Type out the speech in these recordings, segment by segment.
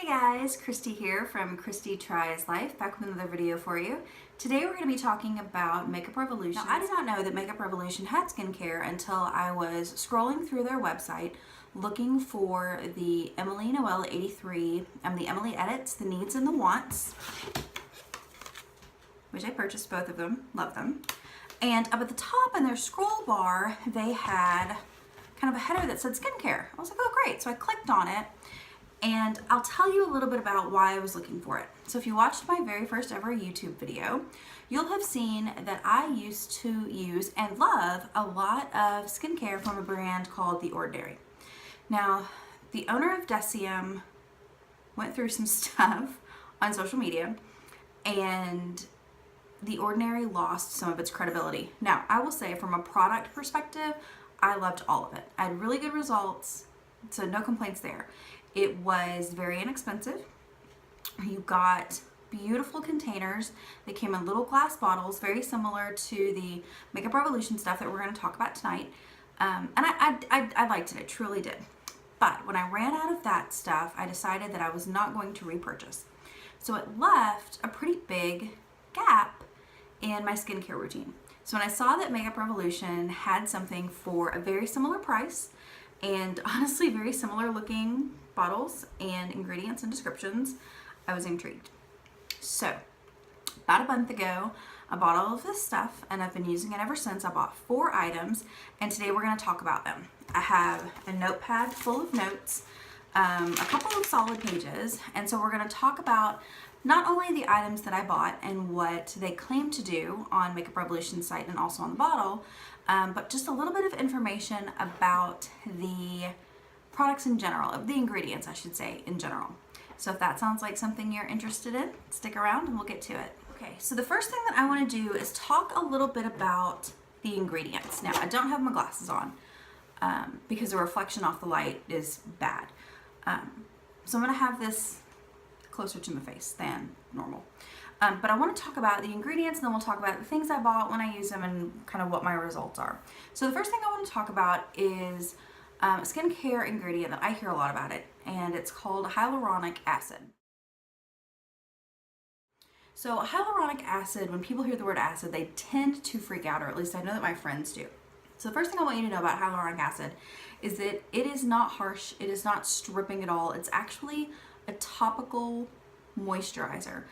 Hey guys, Christy here from Christy Tries Life, back with another video for you. Today we're going to be talking about Makeup Revolution. Now, I did not know that Makeup Revolution had skincare until I was scrolling through their website looking for the Emily Noel 83, the Emily Edits, the Needs and the Wants, which I purchased both of them, love them. And up at the top in their scroll bar, they had kind of a header that said skincare. I was like, oh great, so I clicked on it. And I'll tell you a little bit about why I was looking for it. So if you watched my very first ever YouTube video, you'll have seen that I used to use and love a lot of skincare from a brand called The Ordinary. Now, the owner of Decium went through some stuff on social media and The Ordinary lost some of its credibility. Now, I will say from a product perspective, I loved all of it. I had really good results, so no complaints there. It was very inexpensive. You got beautiful containers. They came in little glass bottles, very similar to the Makeup Revolution stuff that we're going to talk about tonight. And I liked it, I truly did. But when I ran out of that stuff, I decided that I was not going to repurchase. So it left a pretty big gap in my skincare routine. So when I saw that Makeup Revolution had something for a very similar price, and honestly very similar looking bottles and ingredients and descriptions, I was intrigued. So about a month ago, I bought all of this stuff and I've been using it ever since. I bought 4 items and today we're going to talk about them. I have a notepad full of notes, a couple of solid pages, and so we're going to talk about not only the items that I bought and what they claim to do on Makeup Revolution's site and also on the bottle, but just a little bit of information about the products in general, of the ingredients I should say in general. So if that sounds like something you're interested in, stick around and we'll get to it. Okay, so the first thing that I want to do is talk a little bit about the ingredients. Now I don't have my glasses on because the reflection off the light is bad. So I'm going to have this closer to my face than normal. But I want to talk about the ingredients and then we'll talk about the things I bought, when I use them, and kind of what my results are. So the first thing I want to talk about is a skincare ingredient that I hear a lot about it, and it's called hyaluronic acid. So hyaluronic acid, when people hear the word acid, they tend to freak out, or at least I know that my friends do. So the first thing I want you to know about hyaluronic acid is that it is not harsh, it is not stripping at all. It's actually a topical moisturizer.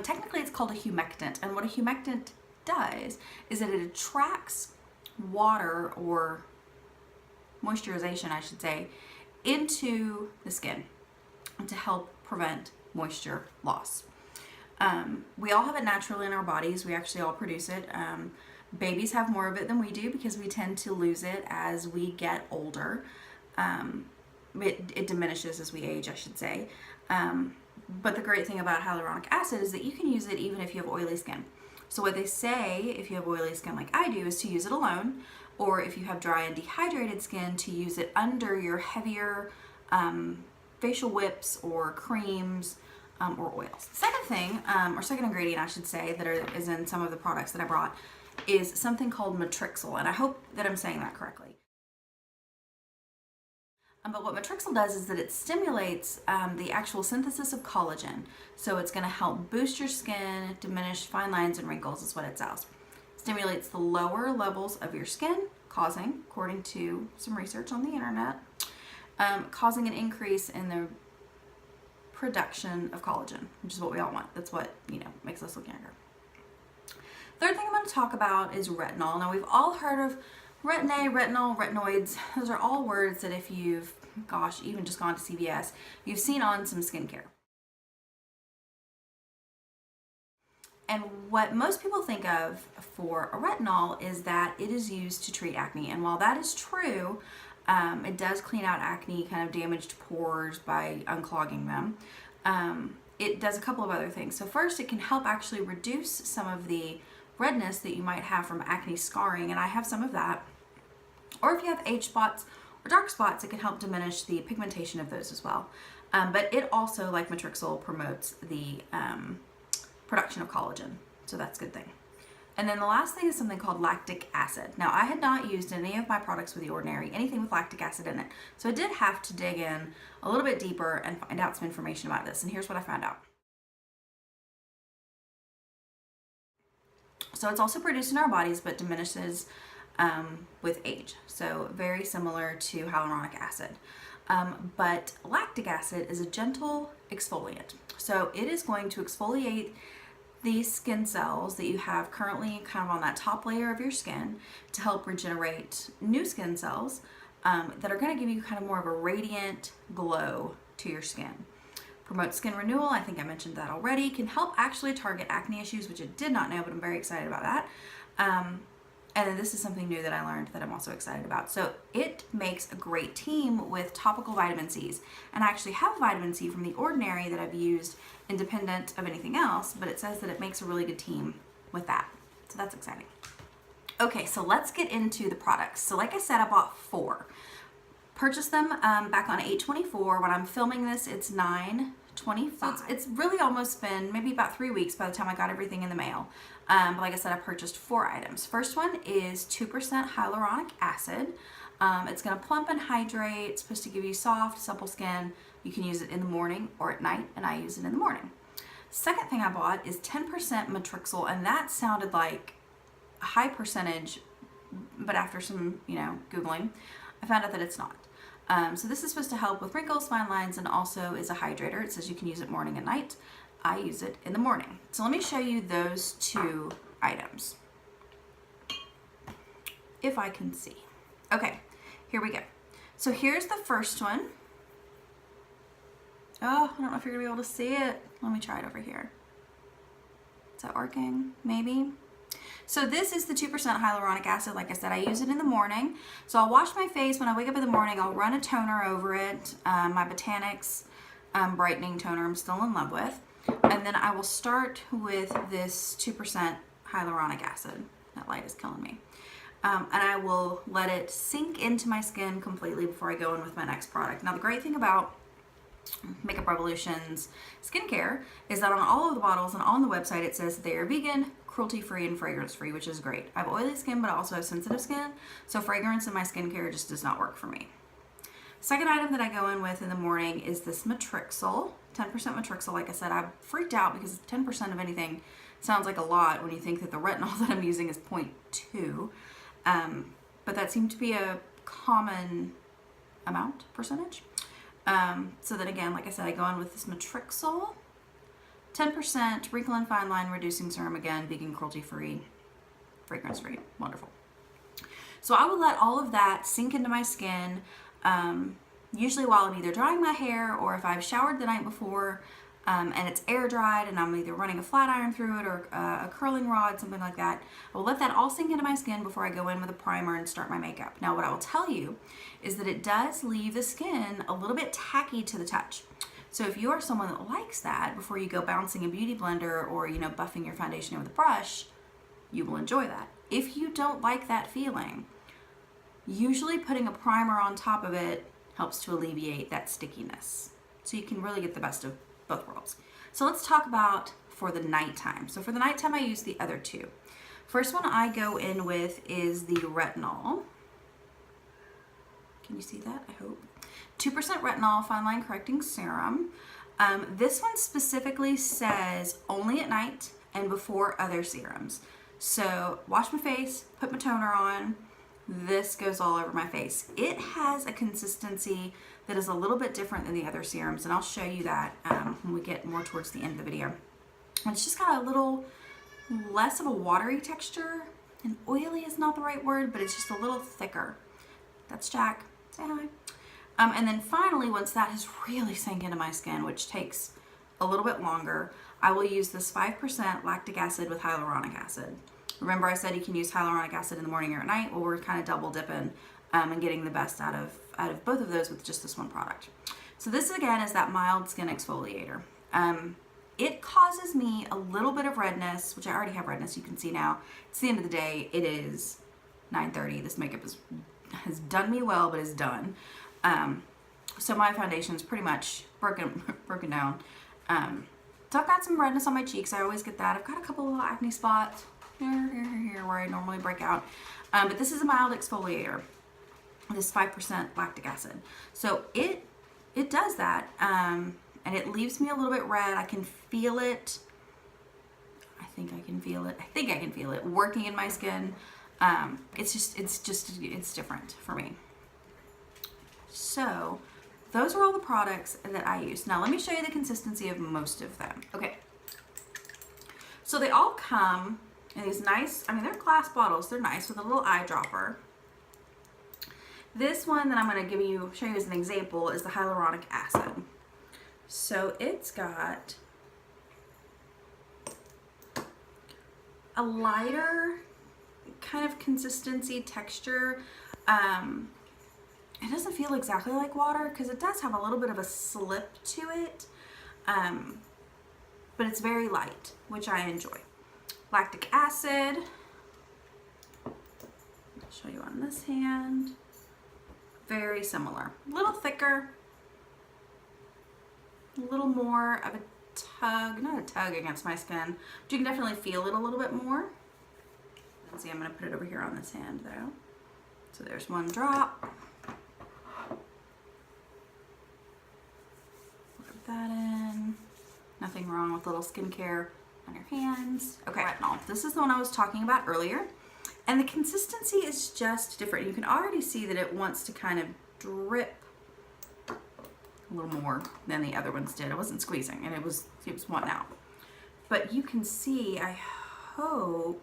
Technically it's called a humectant, and what a humectant does is that it attracts water, or moisturization I should say, into the skin to help prevent moisture loss. We all have it naturally in our bodies. We actually all produce it. Babies have more of it than we do because we tend to lose it as we get older. It diminishes as we age, I should say. But the great thing about hyaluronic acid is that you can use it even if you have oily skin. So what they say, if you have oily skin like I do, is to use it alone, or if you have dry and dehydrated skin, to use it under your heavier facial whips or creams or oils. The second thing, or second ingredient I should say, that is in some of the products that I brought, is something called Matrixyl, and I hope that I'm saying that correctly. But what Matrixyl does is that it stimulates the actual synthesis of collagen. So it's going to help boost your skin, diminish fine lines and wrinkles is what it says. Stimulates the lower levels of your skin, causing, according to some research on the internet, causing an increase in the production of collagen, which is what we all want. That's what, makes us look younger. Third thing I'm going to talk about is retinol. Now we've all heard of retinol, retinoids. Those are all words that if you've, even just gone to CVS, you've seen on some skincare. And what most people think of for a retinol is that it is used to treat acne. And while that is true, it does clean out acne, kind of damaged pores by unclogging them. It does a couple of other things. So first, it can help actually reduce some of the redness that you might have from acne scarring, and I have some of that. Or if you have age spots or dark spots, it can help diminish the pigmentation of those as well. But it also, like Matrixyl, promotes the production of collagen, so that's a good thing. And then the last thing is something called lactic acid. Now, I had not used any of my products with The Ordinary, anything with lactic acid in it. So I did have to dig in a little bit deeper and find out some information about this. And here's what I found out. So it's also produced in our bodies, but diminishes with age. So very similar to hyaluronic acid. But lactic acid is a gentle exfoliant. So it is going to exfoliate these skin cells that you have currently kind of on that top layer of your skin to help regenerate new skin cells that are going to give you kind of more of a radiant glow to your skin. Promote skin renewal, I think I mentioned that already. Can help actually target acne issues, which I did not know, but I'm very excited about that. And then this is something new that I learned that I'm also excited about. So it makes a great team with topical vitamin C's. And I actually have vitamin C from The Ordinary that I've used independent of anything else, but it says that it makes a really good team with that. So that's exciting. Okay, so let's get into the products. So like I said, I bought 4. Purchased them back on 8/24. When I'm filming this, it's 9/25. So it's really almost been maybe about 3 weeks by the time I got everything in the mail. But like I said, I purchased 4 items. First one is 2% hyaluronic acid. It's going to plump and hydrate. It's supposed to give you soft, supple skin. You can use it in the morning or at night, and I use it in the morning. Second thing I bought is 10% Matrixyl, and that sounded like a high percentage, but after some, Googling, I found out that it's not. So this is supposed to help with wrinkles, fine lines, and also is a hydrator. It says you can use it morning and night. I use it in the morning. So let me show you those 2 items, if I can see. Okay, here we go. So here's the first one. Oh, I don't know if you're gonna be able to see it. Let me try it over here. Is that working? Maybe. So this is the 2% hyaluronic acid. Like I said, I use it in the morning. So I'll wash my face when I wake up in the morning. I'll run a toner over it, my Botanics brightening toner I'm still in love with. And then I will start with this 2% hyaluronic acid. That light is killing me. And I will let it sink into my skin completely before I go in with my next product. Now the great thing about Makeup Revolution's skincare is that on all of the bottles and on the website it says they are vegan, cruelty-free, and fragrance-free, which is great. I have oily skin, but I also have sensitive skin, so fragrance in my skincare just does not work for me. Second item that I go in with in the morning is this Matrixyl, 10% Matrixyl. Like I said, I freaked out because 10% of anything sounds like a lot when you think that the retinol that I'm using is 0.2, but that seemed to be a common percentage. So then again, like I said, I go in with this Matrixyl, 10% wrinkle and fine line reducing serum, again, vegan, cruelty-free, fragrance-free, wonderful. So I will let all of that sink into my skin, usually while I'm either drying my hair or if I've showered the night before and it's air dried and I'm either running a flat iron through it or a curling rod, something like that. I will let that all sink into my skin before I go in with a primer and start my makeup. Now what I will tell you is that it does leave the skin a little bit tacky to the touch. So if you are someone that likes that before you go bouncing a beauty blender or buffing your foundation in with a brush, you will enjoy that. If you don't like that feeling, usually putting a primer on top of it helps to alleviate that stickiness. So you can really get the best of both worlds. So let's talk about for the nighttime. So for the nighttime, I use the other 2. First one I go in with is the retinol. Can you see that? I hope. 2% retinol fine line correcting serum. This one specifically says only at night and before other serums. So wash my face, put my toner on. This goes all over my face. It has a consistency that is a little bit different than the other serums, and I'll show you that when we get more towards the end of the video. And it's just got a little less of a watery texture, and oily is not the right word, but it's just a little thicker. That's Jack. Say hi. And then finally, once that has really sank into my skin, which takes a little bit longer, I will use this 5% lactic acid with hyaluronic acid. Remember I said you can use hyaluronic acid in the morning or at night? Well, we're kind of double dipping and getting the best out of both of those with just this one product. So this again is that mild skin exfoliator. It causes me a little bit of redness, which I already have redness, you can see now. It's the end of the day. It is 9:30. This makeup has done me well, but is done. So my foundation is pretty much broken down. So I've got some redness on my cheeks. I always get that. I've got a couple little acne spots. here where I normally break out. But this is a mild exfoliator. This 5% lactic acid. So it does that. And it leaves me a little bit red. I can feel it. I think I can feel it working in my skin. It's different for me. So those are all the products that I use. Now let me show you the consistency of most of them. Okay. So they all come in these nice, I mean, they're glass bottles. They're nice with a little eyedropper. This one that I'm going to show you as an example is the hyaluronic acid. So it's got a lighter kind of consistency, texture. It doesn't feel exactly like water because it does have a little bit of a slip to it, but it's very light, which I enjoy. Lactic acid, I'll show you on this hand. Very similar, a little thicker, a little more of a tug, not a tug against my skin, but you can definitely feel it a little bit more. Let's see, I'm going to put it over here on this hand though. So there's one drop. Put that in. Nothing wrong with little skincare on your hands. Okay, retinol. This is the one I was talking about earlier. And the consistency is just different. You can already see that it wants to kind of drip a little more than the other ones did. I wasn't squeezing, and it was wanting out. But you can see, I hope,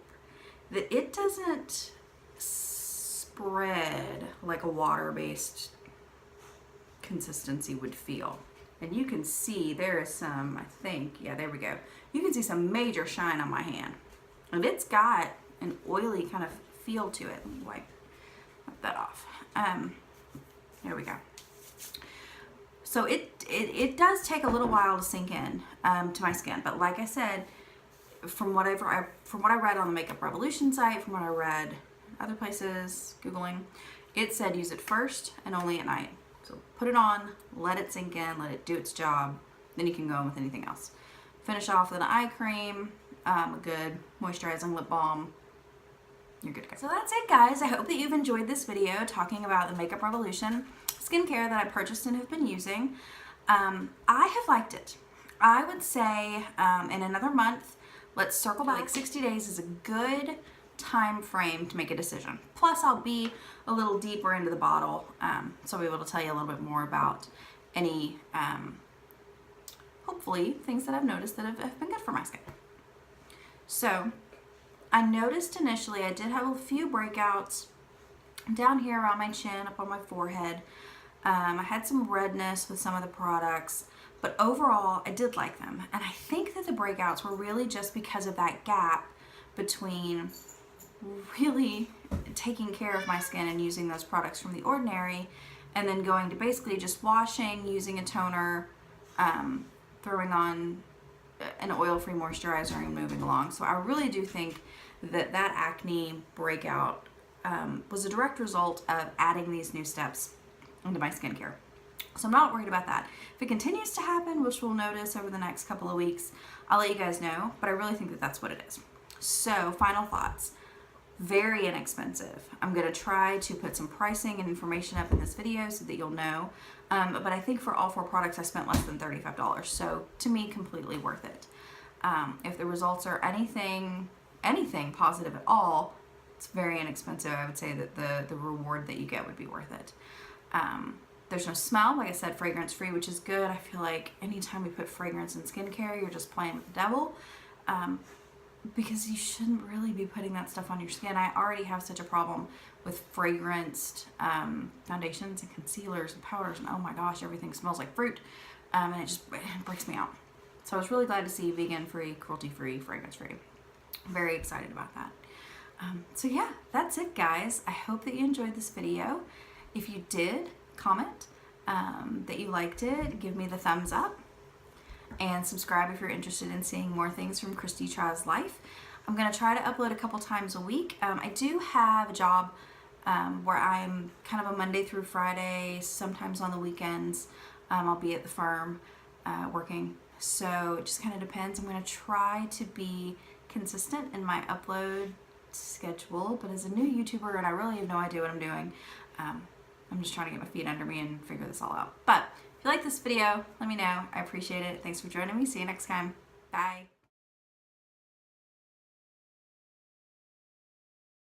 that it doesn't spread like a water-based consistency would feel. And you can see there is some, I think, yeah, there we go. You can see some major shine on my hand. And it's got an oily kind of feel to it. Let me wipe that off. There we go. So it does take a little while to sink in to my skin, but like I said, from what I read on the Makeup Revolution site, from what I read other places, Googling, it said use it first and only at night. So put it on, let it sink in, let it do its job, then you can go in with anything else. Finish off with an eye cream, a good moisturizing lip balm. You're good to go. So that's it, guys. I hope that you've enjoyed this video talking about the Makeup Revolution skincare that I purchased and have been using. I have liked it. I would say in another month, let's circle back. Like 60 days is a good time frame to make a decision. Plus, I'll be a little deeper into the bottle, so I'll be able to tell you a little bit more about any, hopefully, things that I've noticed that have been good for my skin. So, I noticed initially I did have a few breakouts down here around my chin, up on my forehead. I had some redness with some of the products, but overall I did like them. And I think that the breakouts were really just because of that gap between really taking care of my skin and using those products from The Ordinary, and then going to basically just washing, using a toner, throwing on an oil-free moisturizer and moving along. So I really do think that that acne breakout was a direct result of adding these new steps into my skincare. So I'm not worried about that. If it continues to happen, which we'll notice over the next couple of weeks, I'll let you guys know, but I really think that that's what it is. So final thoughts. Very inexpensive. I'm going to try to put some pricing and information up in this video so that you'll know. But I think for all 4 products, I spent less than $35. So to me, completely worth it. If the results are anything positive at all, it's very inexpensive. I would say that the reward that you get would be worth it. There's no smell, like I said, fragrance free, which is good. I feel like anytime we put fragrance in skincare, you're just playing with the devil. Because you shouldn't really be putting that stuff on your skin. I already have such a problem with fragranced foundations and concealers and powders, and oh my gosh, everything smells like fruit, and it breaks me out. So I was really glad to see vegan-free, cruelty-free, fragrance-free. Very excited about that. So yeah, that's it, guys. I hope that you enjoyed this video. If you did, comment that you liked it. Give me the thumbs up. And subscribe if you're interested in seeing more things from Christi Tries Life. I'm going to try to upload a couple times a week. I do have a job where I'm kind of a Monday through Friday, sometimes on the weekends. I'll be at the firm working. So it just kind of depends. I'm going to try to be consistent in my upload schedule, but as a new YouTuber and I really have no idea what I'm doing, I'm just trying to get my feet under me and figure this all out. But if you like this video, let me know. I appreciate it. Thanks for joining me. See you next time. Bye.